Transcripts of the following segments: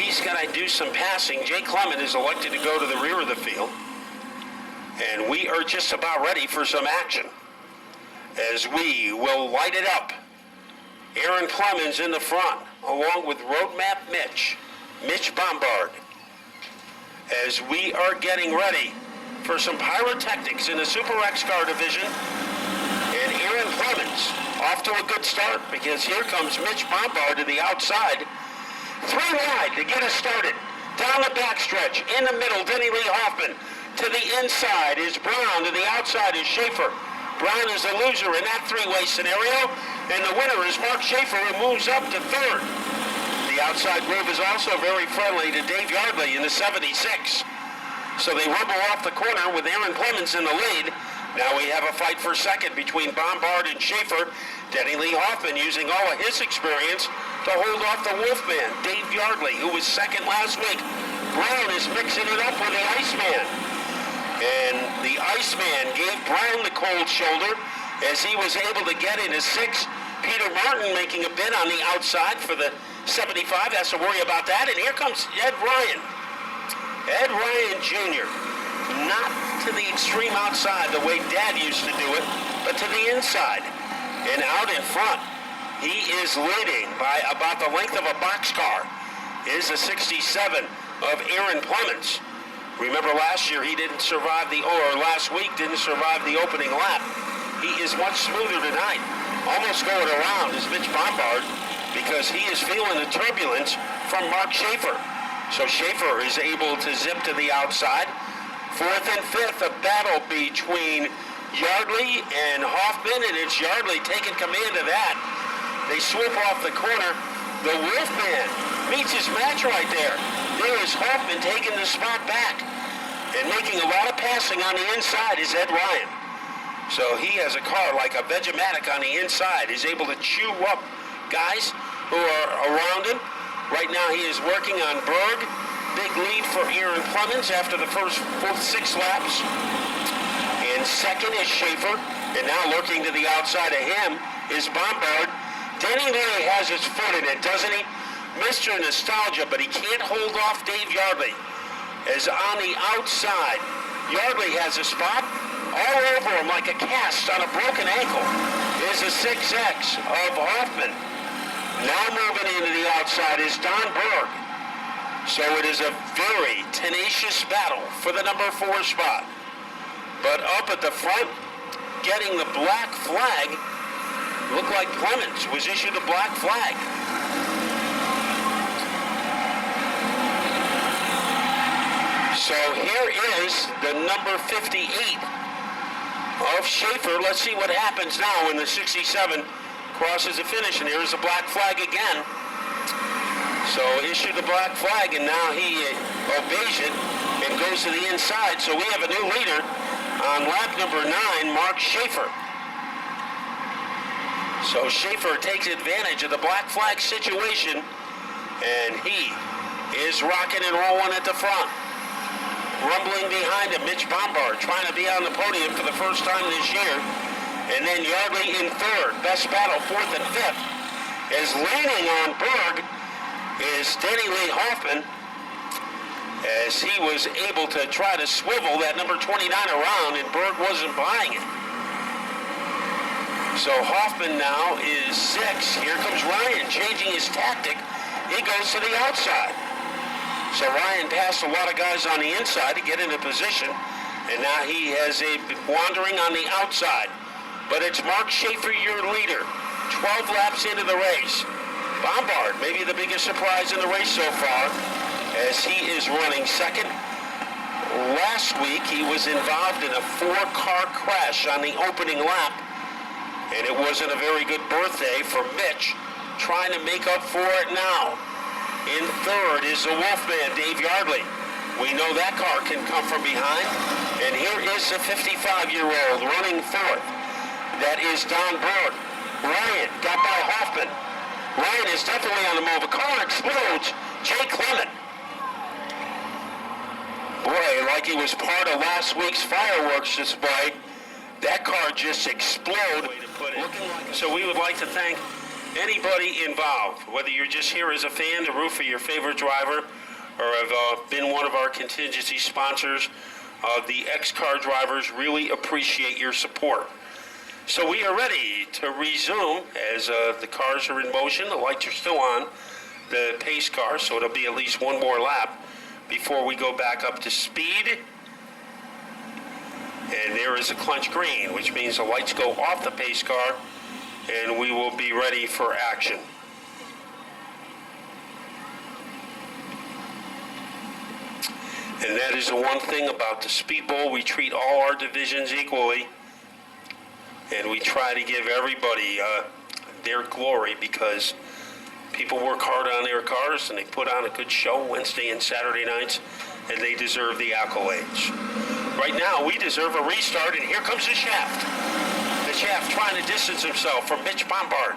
he's going to do some passing. Jay Clement is elected to go to the rear of the field. And we are just about ready for some action as we will light it up. Aaron Clemens in the front, along with Roadmap Mitch Bombard, as we are getting ready for some pyrotechnics in the Super X car division. And Aaron Clemens off to a good start, because here comes Mitch Bombard to the outside. 3 wide to get us started. Down the backstretch, in the middle, Denny Lee Hoffman. To the inside is Brown, to the outside is Schaefer. Brown is the loser in that three-way scenario, and the winner is Mark Schaefer, who moves up to third. The outside group is also very friendly to Dave Yardley in the 76. So they rumble off the corner with Aaron Clemens in the lead. Now we have a fight for second between Bombard and Schaefer. Denny Lee Hoffman using all of his experience to hold off the Wolfman, Dave Yardley, who was second last week. Brown is mixing it up with the Iceman. And the Iceman gave Brown the cold shoulder as he was able to get into 6. Peter Martin making a bid on the outside for the 75. Has to worry about that. And here comes Ed Ryan. Ed Ryan Jr. Not to the extreme outside the way Dad used to do it, but to the inside. And out in front, he is leading by about the length of a boxcar. Is the 67 of Aaron Clemens. Remember last year he didn't survive last week didn't survive the opening lap. He is much smoother tonight. Almost going around is Mitch Bombard, because he is feeling the turbulence from Mark Schaefer. So Schaefer is able to zip to the outside. 4th and 5th, a battle between Yardley and Hoffman, and it's Yardley taking command of that. They swoop off the corner. The Wolfman meets his match right there. There is Hoffman taking the spot back. And making a lot of passing on the inside is Ed Ryan. So he has a car like a Vegematic on the inside. He's able to chew up guys who are around him. Right now he is working on Berg. Big lead for Aaron Clemens after the first 6 laps. And second is Schaefer. And now looking to the outside of him is Bombard. Denny Lee has his foot in it, doesn't he? Mr. Nostalgia, but he can't hold off Dave Yardley. As on the outside, Yardley has a spot all over him like a cast on a broken ankle. Is a 6X of Hoffman. Now moving into the outside is Don Berg. So it is a very tenacious battle for the number 4 spot. But up at the front, getting the black flag, looked like Clemens was issued a black flag. So here is the number 58 of Schaefer. Let's see what happens now when the 67 crosses the finish. And here's the black flag again. So issued the black flag, and now he obeys it and goes to the inside. So we have a new leader on lap number 9, Mark Schaefer. So Schaefer takes advantage of the black flag situation, and he is rocking and rolling at the front. Rumbling behind him, Mitch Bombard trying to be on the podium for the first time this year. And then Yardley in third. Best battle, 4th and 5th. As leaning on Berg is Denny Lee Hoffman, as he was able to try to swivel that number 29 around, and Berg wasn't buying it. So Hoffman now is 6. Here comes Ryan changing his tactic. He goes to the outside. So Ryan passed a lot of guys on the inside to get into position, and now he has a wandering on the outside. But it's Mark Schaefer, your leader, 12 laps into the race. Bombard, maybe the biggest surprise in the race so far, as he is running second. Last week, he was involved in a 4-car crash on the opening lap, and it wasn't a very good birthday for Mitch, trying to make up for it now. In third is the Wolfman, Dave Yardley. We know that car can come from behind. And here is the 55-year-old running fourth. That is Don Berg. Ryan got by Hoffman. Ryan is definitely on the move. A car explodes. Jay Clement. Boy, like he was part of last week's fireworks display. That car just exploded. So we would like to thank anybody involved, whether you're just here as a fan to root for your favorite driver or have been one of our contingency sponsors, the X-Car drivers really appreciate your support. So we are ready to resume as the cars are in motion. The lights are still on, the pace car, so it'll be at least one more lap before we go back up to speed. And there is a clench green, which means the lights go off the pace car and we will be ready for action. And that is the one thing about the Speedbowl. We treat all our divisions equally, and we try to give everybody their glory, because people work hard on their cars and they put on a good show Wednesday and Saturday nights, and they deserve the accolades. Right now, we deserve a restart, and here comes the Shaft. The Shaft trying to distance himself from Mitch Bombard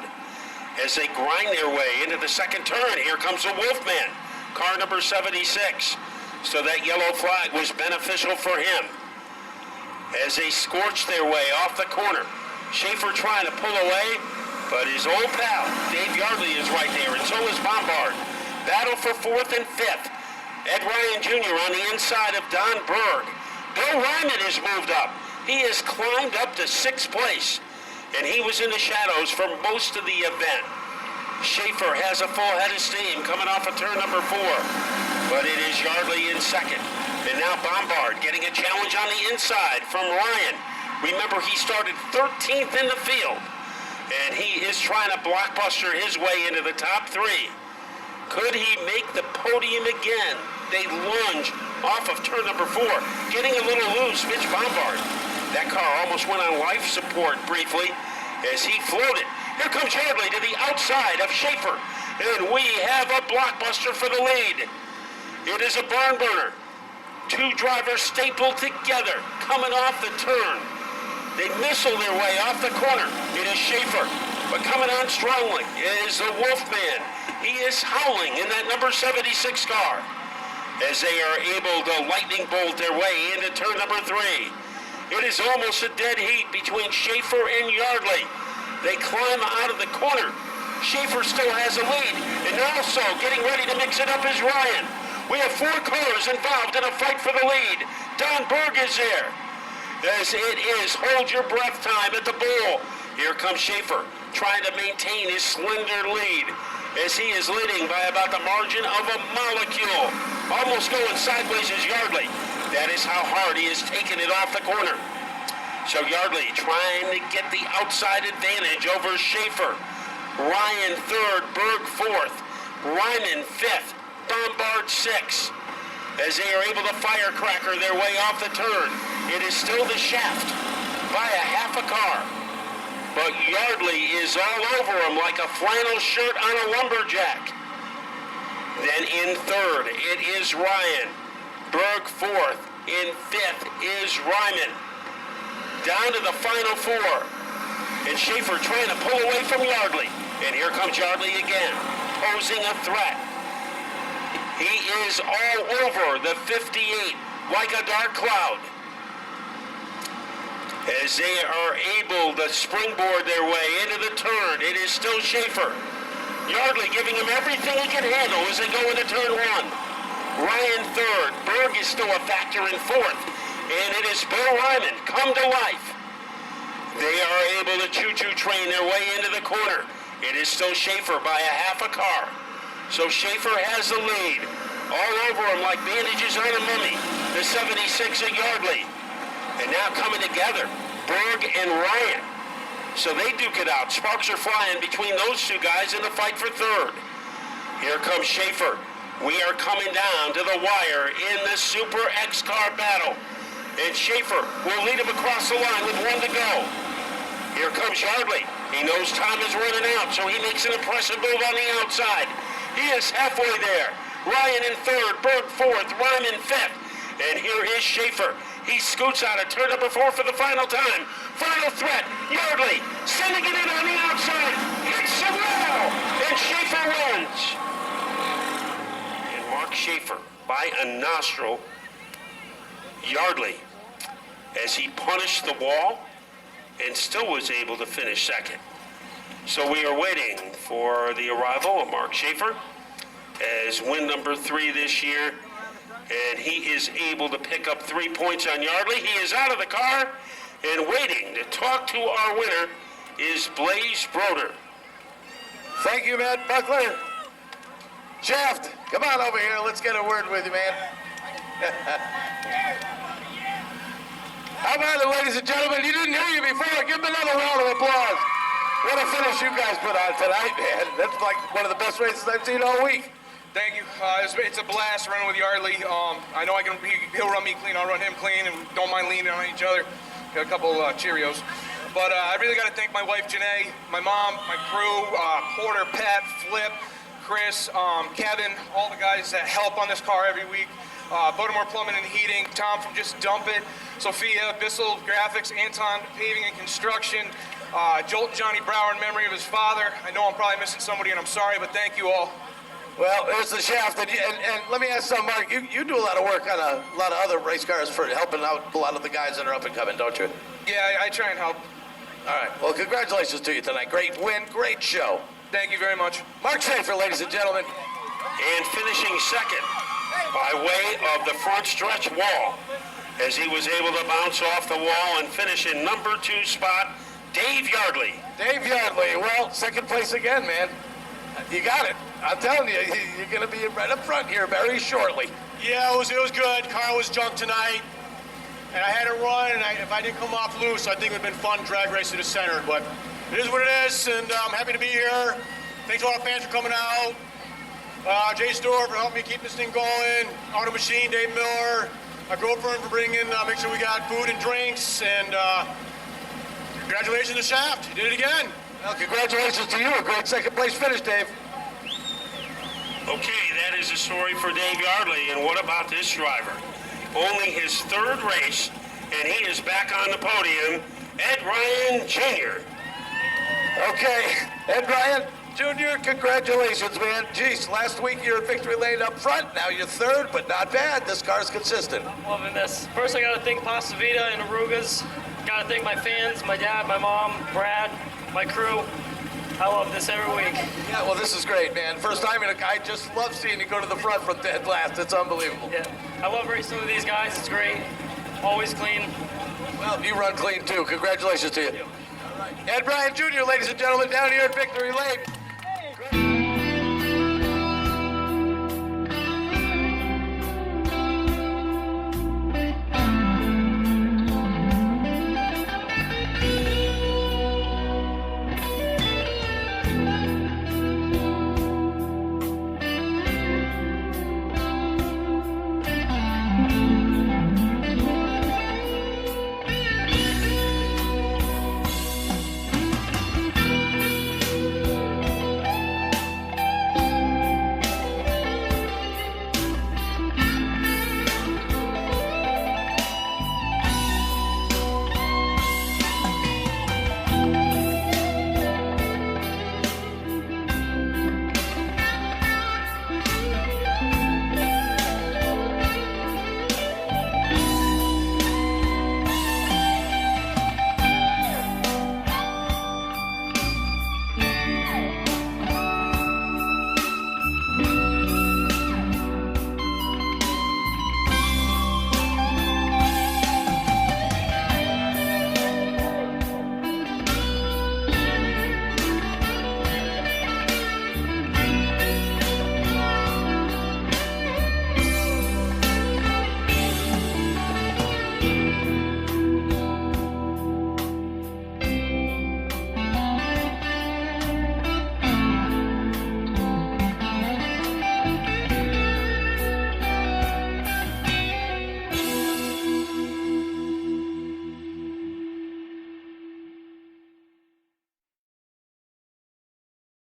as they grind their way into the second turn. Here comes the Wolfman, car number 76. So that yellow flag was beneficial for him as they scorched their way off the corner. Schaefer trying to pull away, but his old pal, Dave Yardley, is right there, and so is Bombard. Battle for fourth and fifth. Ed Ryan Jr. on the inside of Don Berg. Bill Ryman has moved up. He has climbed up to sixth place, and he was in the shadows for most of the event. Schaefer has a full head of steam coming off of turn number 4, but it is Yardley in second. And now Bombard getting a challenge on the inside from Ryan. Remember, he started 13th in the field, and he is trying to blockbuster his way into the top 3. Could he make the podium again? They lunge off of turn number 4, getting a little loose. Mitch Bombard. That car almost went on life support briefly as he floated. Here comes Yardley to the outside of Schaefer, and we have a blockbuster for the lead. It is a barn burner. Two drivers stapled together, coming off the turn. They missile their way off the corner. It is Schaefer, but coming on strongly is the Wolfman. He is howling in that number 76 car as they are able to lightning bolt their way into turn number 3. It is almost a dead heat between Schaefer and Yardley. They climb out of the corner. Schaefer still has a lead, and also getting ready to mix it up is Ryan. We have 4 cars involved in a fight for the lead. Don Berg is there, as it is hold your breath time at the bowl. Here comes Schaefer, trying to maintain his slender lead, as he is leading by about the margin of a molecule. Almost going sideways is Yardley. That is how hard he has taken it off the corner. So Yardley trying to get the outside advantage over Schaefer. Ryan third, Berg fourth, Ryman fifth, Bombard sixth. As they are able to firecracker their way off the turn, it is still the Shaft by a half a car. But Yardley is all over him like a flannel shirt on a lumberjack. Then in third, it is Ryan. Berg fourth. In fifth is Ryman. Down to the final 4. And Schaefer trying to pull away from Yardley. And here comes Yardley again, posing a threat. He is all over the 58 like a dark cloud. As they are able to springboard their way into the turn, it is still Schaefer. Yardley giving him everything he can handle as they go into turn 1. Ryan third. Berg is still a factor in fourth. And it is Bill Ryman come to life. They are able to choo-choo train their way into the corner. It is still Schaefer by a half a car. So Schaefer has the lead. All over him like bandages on a mummy. The 76 of Yardley. And now coming together, Berg and Ryan. So they duke it out. Sparks are flying between those two guys in the fight for third. Here comes Schaefer. We are coming down to the wire in the Super X car battle. And Schaefer will lead him across the line with 1 to go. Here comes Yardley. He knows time is running out, so he makes an impressive move on the outside. He is halfway there. Ryan in third, Berg fourth, Ryman fifth. And here is Schaefer. He scoots out of turn number 4 for the final time. Final threat, Yardley sending it in on the outside. Hits the wall, and Schaefer wins. And Mark Schaefer, by a nostril, Yardley, as he punished the wall and still was able to finish second. So we are waiting for the arrival of Mark Schaefer as win number 3 this year. And he is able to pick up 3 points on Yardley. He is out of the car and waiting to talk to our winner is Blaze Broder. Thank you, Matt Buckler. Shaft, come on over here. Let's get a word with you, man. How about it, ladies and gentlemen? You didn't hear you before. Give them another round of applause. What a finish you guys put on tonight, man. That's like one of the best races I've seen all week. Thank you. It's a blast running with Yardley. I know he'll run me clean. I'll run him clean, and we don't mind leaning on each other. Got a couple Cheerios. But I really got to thank my wife, Janae, my mom, my crew, Porter, Pat, Flip, Chris, Kevin, all the guys that help on this car every week. Baltimore Plumbing and Heating, Tom from Just Dump It, Sophia, Bissell Graphics, Anton Paving and Construction, Jolt Johnny Brower in memory of his father. I know I'm probably missing somebody, and I'm sorry, but thank you all. Well, there's the Shaft, and let me ask something, Mark. You do a lot of work on a lot of other race cars for helping out a lot of the guys that are up and coming, don't you? Yeah, I try and help. All right. Well, congratulations to you tonight. Great win, great show. Thank you very much. Mark Schaefer, ladies and gentlemen. And finishing second by way of the front stretch wall as he was able to bounce off the wall and finish in number 2 spot, Dave Yardley. Dave Yardley, well, second place again, man. You got it. I'm telling you, you're going to be right up front here very shortly. Yeah, it was good. Car was junk tonight, and I had it run, and if I didn't come off loose, I think it would have been fun drag race to the center, but it is what it is, and I'm happy to be here. Thanks to all the fans for coming out. Jay Store for helping me keep this thing going. Auto Machine, Dave Miller. My girlfriend for bringing, make sure we got food and drinks, and congratulations to Shaft. You did it again. Well, congratulations to you. A great second place finish, Dave. Okay, that is the story for Dave Yardley. And what about this driver? Only his 3rd race, and he is back on the podium. Ed Ryan Jr. Okay, Ed Ryan Jr., congratulations, man. Jeez, last week you were in victory lane up front. Now you're 3rd, but not bad. This car's consistent. I'm loving this. First, I got to thank Pasta Vida and Arugas. Got to thank my fans, my dad, my mom, Brad, my crew. I love this every week. Yeah, well, this is great, man. First time, and I just love seeing you go to the front from dead last. It's unbelievable. Yeah, I love racing with these guys. It's great. Always clean. Well, you run clean, too. Congratulations to you. Thank you. All right. Ed Ryan Jr., ladies and gentlemen, down here at Victory Lane.